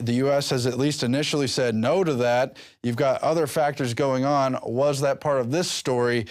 The U.S. has at least initially said no to that. You've got other factors going on. Was that part of this story?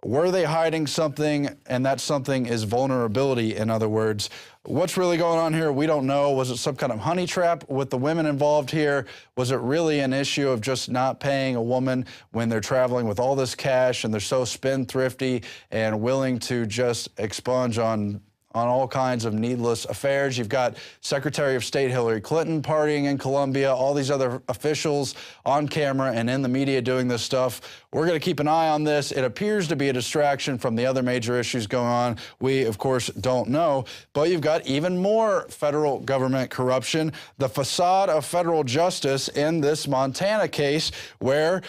Were they hiding something, and that something is vulnerability, in other words? What's really going on here? We don't know. Was it some kind of honey trap with the women involved here? Was it really an issue of just not paying a woman when they're traveling with all this cash and they're so spendthrifty and willing to just expunge on all kinds of needless affairs? You've got Secretary of State Hillary Clinton partying in Colombia, all these other officials on camera and in the media doing this stuff. We're going to keep an eye on this. It appears to be a distraction from the other major issues going on. We, of course, don't know. But you've got even more federal government corruption, the facade of federal justice in this Montana case where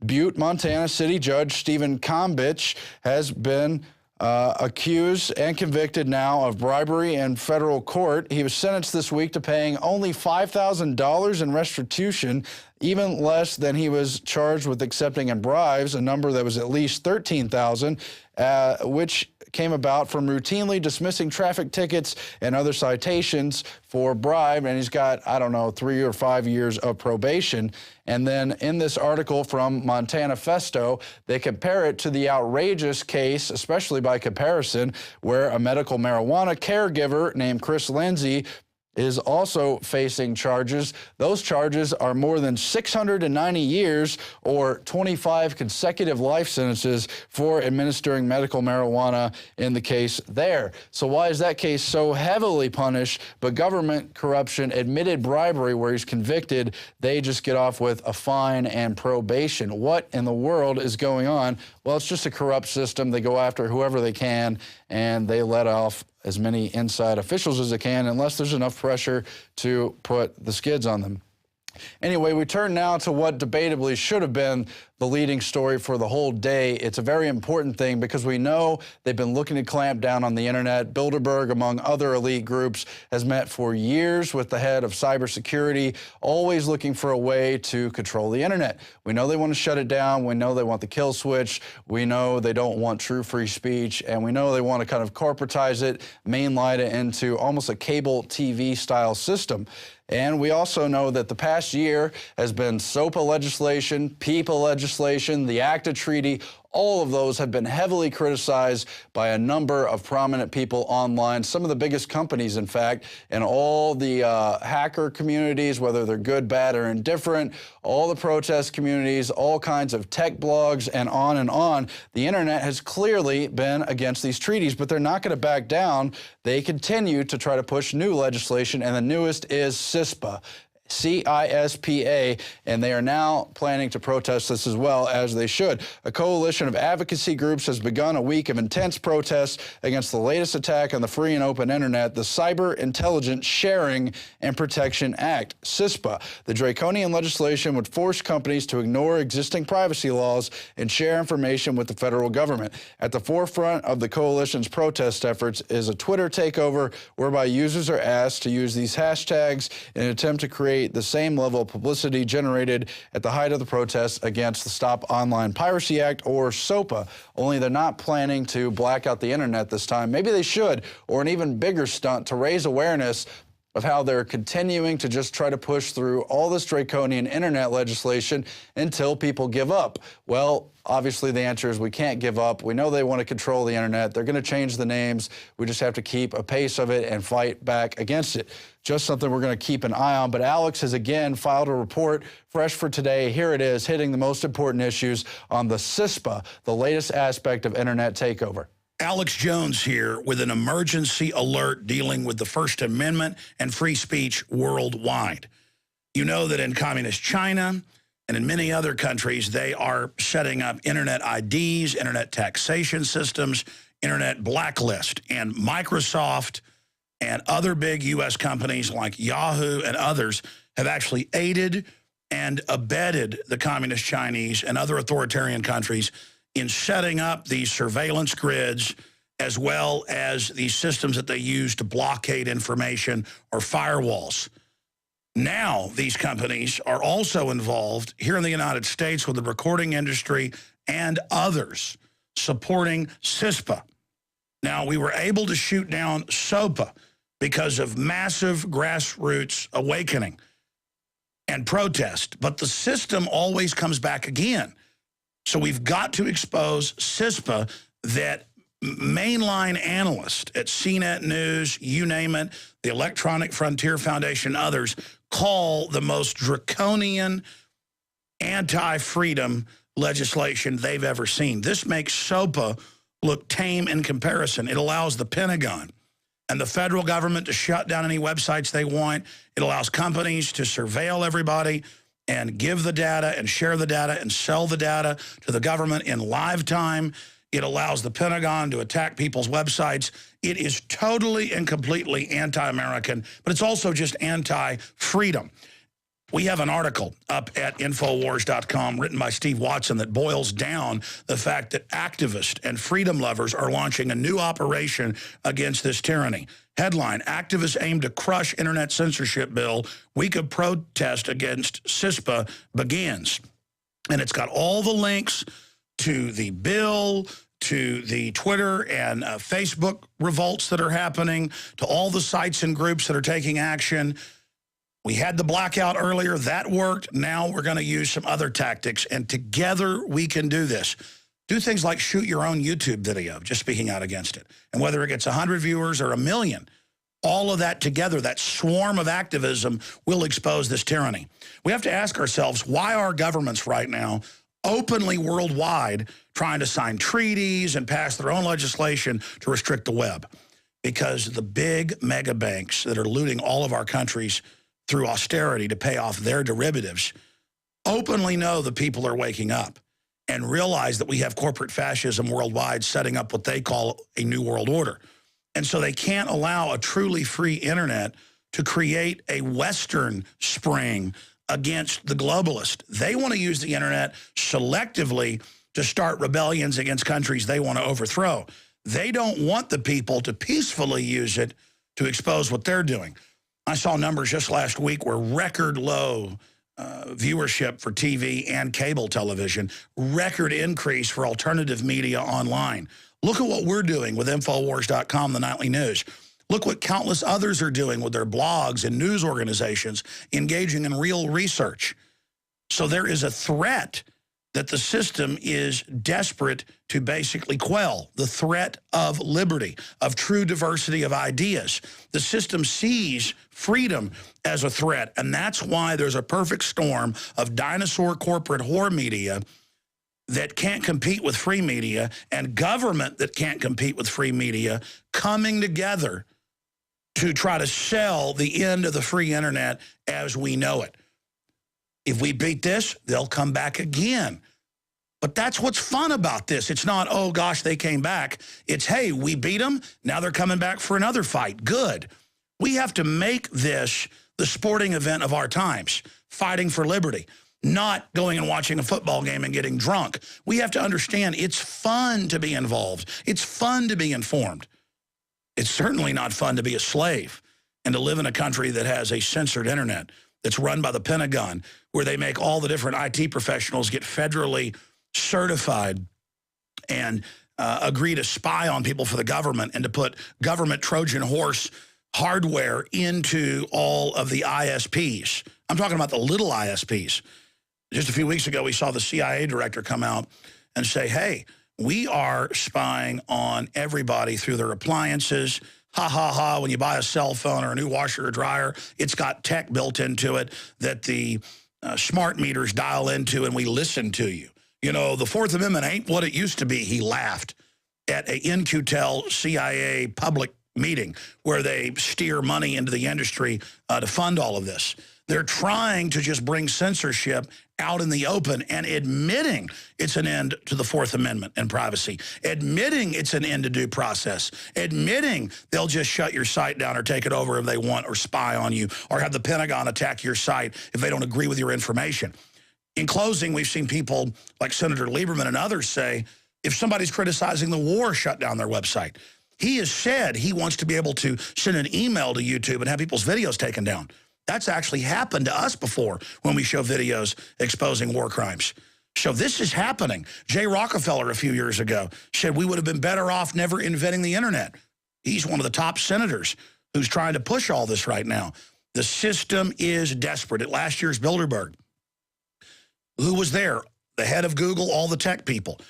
Butte, Montana City Judge Stephen Kombich has been accused and convicted now of bribery in federal court. He was sentenced this week to paying only $5,000 in restitution, even less than he was charged with accepting in bribes, a number that was at least $13,000, which came about from routinely dismissing traffic tickets and other citations for bribe. And he's got, I don't know, 3 or 5 years of probation. And then in this article from Montana Festo, they compare it to the outrageous case, especially by comparison, where a medical marijuana caregiver named Chris Lindsay is also facing charges. Those charges are more than 690 years or 25 consecutive life sentences for administering medical marijuana in the case there. So why is that case so heavily punished, but government corruption, admitted bribery where he's convicted, they just get off with a fine and probation? What in the world is going on? Well, it's just a corrupt system. They go after whoever they can, and they let off as many inside officials as they can unless there's enough pressure to put the skids on them. Anyway, we turn now to what debatably should have been the leading story for the whole day. It's a very important thing because we know they've been looking to clamp down on the internet. Bilderberg, among other elite groups, has met for years with the head of cybersecurity, always looking for a way to control the internet. We know they want to shut it down. We know they want the kill switch. We know they don't want true free speech. And we know they want to kind of corporatize it, mainline it into almost a cable TV style system. And we also know that the past year has been SOPA legislation, PIPA legislation, the ACTA treaty. All of those have been heavily criticized by a number of prominent people online, some of the biggest companies, in fact, and all the hacker communities, whether they're good, bad, or indifferent, all the protest communities, all kinds of tech blogs, and on and on. The internet has clearly been against these treaties, but they're not going to back down. They continue to try to push new legislation, and the newest is CISPA. CISPA, and they are now planning to protest this as well, as they should. A coalition of advocacy groups has begun a week of intense protests against the latest attack on the free and open internet, the Cyber Intelligence Sharing and Protection Act, CISPA. The draconian legislation would force companies to ignore existing privacy laws and share information with the federal government. At the forefront of the coalition's protest efforts is a Twitter takeover whereby users are asked to use these hashtags in an attempt to create the same level of publicity generated at the height of the protests against the Stop Online Piracy Act, or SOPA, only they're not planning to black out the internet this time. Maybe they should, or an even bigger stunt to raise awareness of how they're continuing to just try to push through all this draconian internet legislation until people give up. Well, obviously the answer is we can't give up. We know they want to control the internet. They're going to change the names. We just have to keep a pace of it and fight back against it. Just something we're going to keep an eye on. But Alex has again filed a report fresh for today. Here it is, hitting the most important issues on the CISPA, the latest aspect of internet takeover. Alex Jones here with an emergency alert dealing with the First Amendment and free speech worldwide. You know that in communist China and in many other countries, they are setting up internet IDs, internet taxation systems, internet blacklist. And Microsoft and other big U.S. companies like Yahoo and others have actually aided and abetted the communist Chinese and other authoritarian countries in setting up these surveillance grids, as well as these systems that they use to blockade information or firewalls. Now these companies are also involved here in the United States with the recording industry and others supporting CISPA. Now, we were able to shoot down SOPA because of massive grassroots awakening. and protest. But the system always comes back again. So we've got to expose CISPA, that mainline analyst at CNET News, you name it, the Electronic Frontier Foundation, others, call the most draconian anti-freedom legislation they've ever seen. This makes SOPA look tame in comparison. It allows the Pentagon and the federal government to shut down any websites they want. It allows companies to surveil everybody and give the data and share the data and sell the data to the government in live time. It allows the Pentagon to attack people's websites. It is totally and completely anti-American, but it's also just anti-freedom. We have an article up at INFOWARS.com written by Steve Watson that boils down the fact that activists and freedom lovers are launching a new operation against this tyranny. Headline, activists aim to crush internet censorship bill. Week of protest against CISPA begins. And it's got all the links to the bill, to the Twitter and Facebook revolts that are happening, to all the sites and groups that are taking action. We had the blackout earlier. That worked. Now we're going to use some other tactics, and together we can do this. Do things like shoot your own YouTube video, just speaking out against it. And whether it gets 100 viewers or 1 million, all of that together, that swarm of activism will expose this tyranny. We have to ask ourselves, why are governments right now openly worldwide trying to sign treaties and pass their own legislation to restrict the web? Because the big mega banks that are looting all of our countries through austerity to pay off their derivatives openly know the people are waking up and realize that we have corporate fascism worldwide setting up what they call a new world order. And so they can't allow a truly free internet to create a Western spring against the globalist. They want to use the internet selectively to start rebellions against countries they want to overthrow. They don't want the people to peacefully use it to expose what they're doing. I saw numbers just last week where record low viewership for TV and cable television, record increase for alternative media online. Look at what we're doing with INFOWARS.com, the nightly news. Look what countless others are doing with their blogs and news organizations engaging in real research. So there is a threat that the system is desperate to basically quell, the threat of liberty, of true diversity of ideas. The system sees freedom as a threat, and that's why there's a perfect storm of dinosaur corporate whore media that can't compete with free media and government that can't compete with free media coming together to try to sell the end of the free internet as we know it. If we beat this, they'll come back again. But that's what's fun about this. It's not, oh, gosh, they came back. It's, hey, we beat them. Now they're coming back for another fight. Good. We have to make this the sporting event of our times, fighting for liberty, not going and watching a football game and getting drunk. We have to understand it's fun to be involved. It's fun to be informed. It's certainly not fun to be a slave and to live in a country that has a censored internet that's run by the Pentagon, where they make all the different IT professionals get federally certified and agree to spy on people for the government and to put government Trojan horse hardware into all of the ISPs. I'm talking about the little ISPs. Just a few weeks ago, we saw the CIA director come out and say, hey, we are spying on everybody through their appliances. Ha, ha, ha, when you buy a cell phone or a new washer or dryer, it's got tech built into it that the smart meters dial into, and we listen to you. You know, the Fourth Amendment ain't what it used to be, he laughed at a InQtel CIA public meeting where they steer money into the industry to fund all of this. They're trying to just bring censorship out in the open and admitting it's an end to the Fourth Amendment and privacy, admitting it's an end to due process, admitting they'll just shut your site down or take it over if they want, or spy on you, or have the Pentagon attack your site if they don't agree with your information. In closing, we've seen people like Senator Lieberman and others say, if somebody's criticizing the war, shut down their website. He has said he wants to be able to send an email to YouTube and have people's videos taken down. That's actually happened to us before when we show videos exposing war crimes. So this is happening. Jay Rockefeller a few years ago said we would have been better off never inventing the internet. He's one of the top senators who's trying to push all this right now. The system is desperate. At last year's Bilderberg, who was there? The head of Google, all the tech people.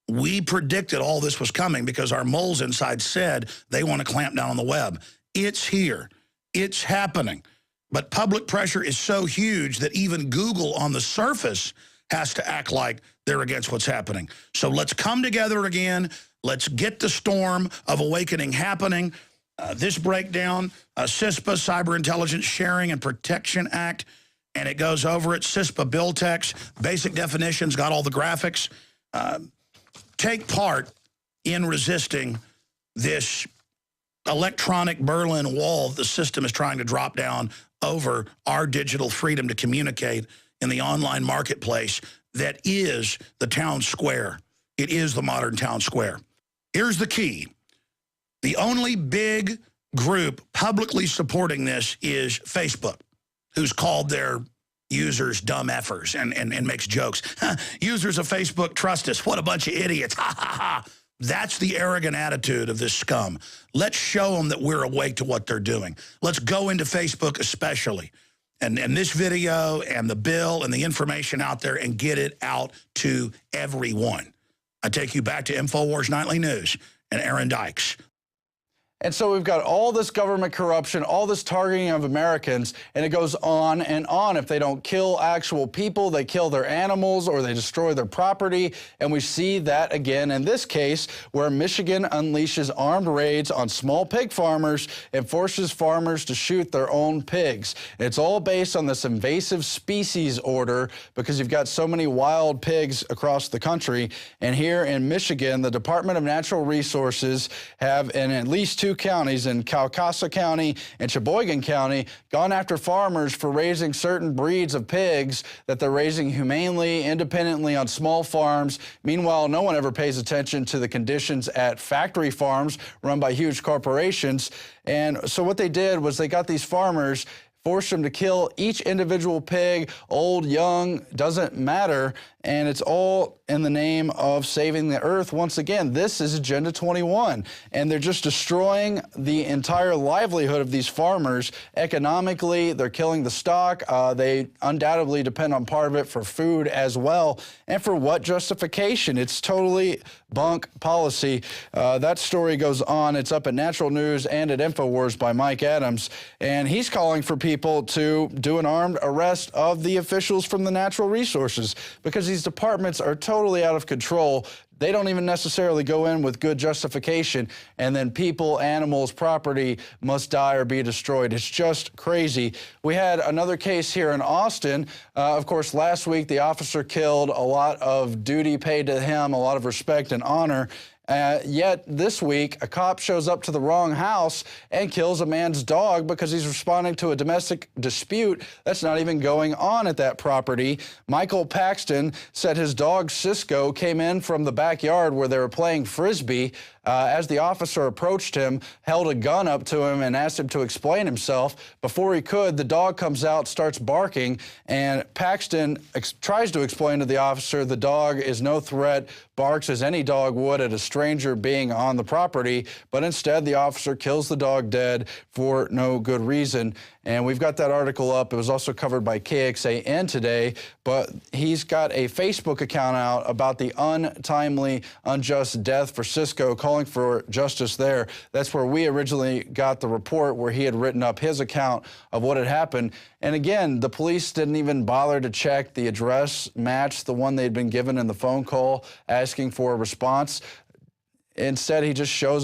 We predicted all this was coming because our moles inside said they want to clamp down on the web. It's here. It's happening. But public pressure is so huge that even Google on the surface has to act like they're against what's happening. So let's come together again. Let's get the storm of awakening happening. This breakdown, CISPA, Cyber Intelligence Sharing and Protection Act, and it goes over it. CISPA bill text, basic definitions, got all the graphics. Take part in resisting this electronic Berlin Wall the system is trying to drop down over our digital freedom to communicate in the online marketplace that is the town square. It is the modern town square. Here's the key. The only big group publicly supporting this is Facebook, who's called their users dumb effers and makes jokes. Users of Facebook trust us. What a bunch of idiots. Ha, ha, ha. That's the arrogant attitude of this scum. Let's show them that we're awake to what they're doing. Let's go into Facebook especially. And this video and the bill and the information out there and get it out to everyone. I take you back to INFOWARS Nightly News and Aaron Dykes. And so we've got all this government corruption, all this targeting of Americans, and it goes on and on. If they don't kill actual people, they kill their animals or they destroy their property. And we see that again in this case where Michigan unleashes armed raids on small pig farmers and forces farmers to shoot their own pigs. It's all based on this invasive species order because you've got so many wild pigs across the country. And here in Michigan, the Department of Natural Resources have in at least two counties, in Kalkaska County and Sheboygan County, gone after farmers for raising certain breeds of pigs that they're raising humanely, independently on small farms. Meanwhile, no one ever pays attention to the conditions at factory farms run by huge corporations. And so what they did was they got these farmers, forced them to kill each individual pig, old, young, doesn't matter, and it's all in the name of saving the earth. Once again, this is Agenda 21, and they're just destroying the entire livelihood of these farmers. Economically, they're killing the stock. They undoubtedly depend on part of it for food as well. And for what justification? It's totally bunk policy. That story goes on. It's up at Natural News and at INFOWARS by Mike Adams, and he's calling for people to do an armed arrest of the officials from the natural resources because these departments are totally out of control. They don't even necessarily go in with good justification, and then people, animals, property must die or be destroyed. It's just crazy. We had another case here in Austin. Of course, last week the officer killed, a lot of duty paid to him, a lot of respect and honor. Yet this week, a cop shows up to the wrong house and kills a man's dog because he's responding to a domestic dispute that's not even going on at that property. Michael Paxton said his dog Cisco came in from the backyard where they were playing Frisbee. As the officer approached him, held a gun up to him and asked him to explain himself. Before he could, the dog comes out, starts barking, and Paxton tries to explain to the officer the dog is no threat, barks as any dog would at a stranger being on the property, but instead the officer kills the dog dead for no good reason. And we've got that article up. It was also covered by KXAN today, but he's got a Facebook account out about the untimely, unjust death for Cisco, calling for justice there. That's where we originally got the report where he had written up his account of what had happened. And again, the police didn't even bother to check the address matched the one they'd been given in the phone call asking for a response. Instead, he just shows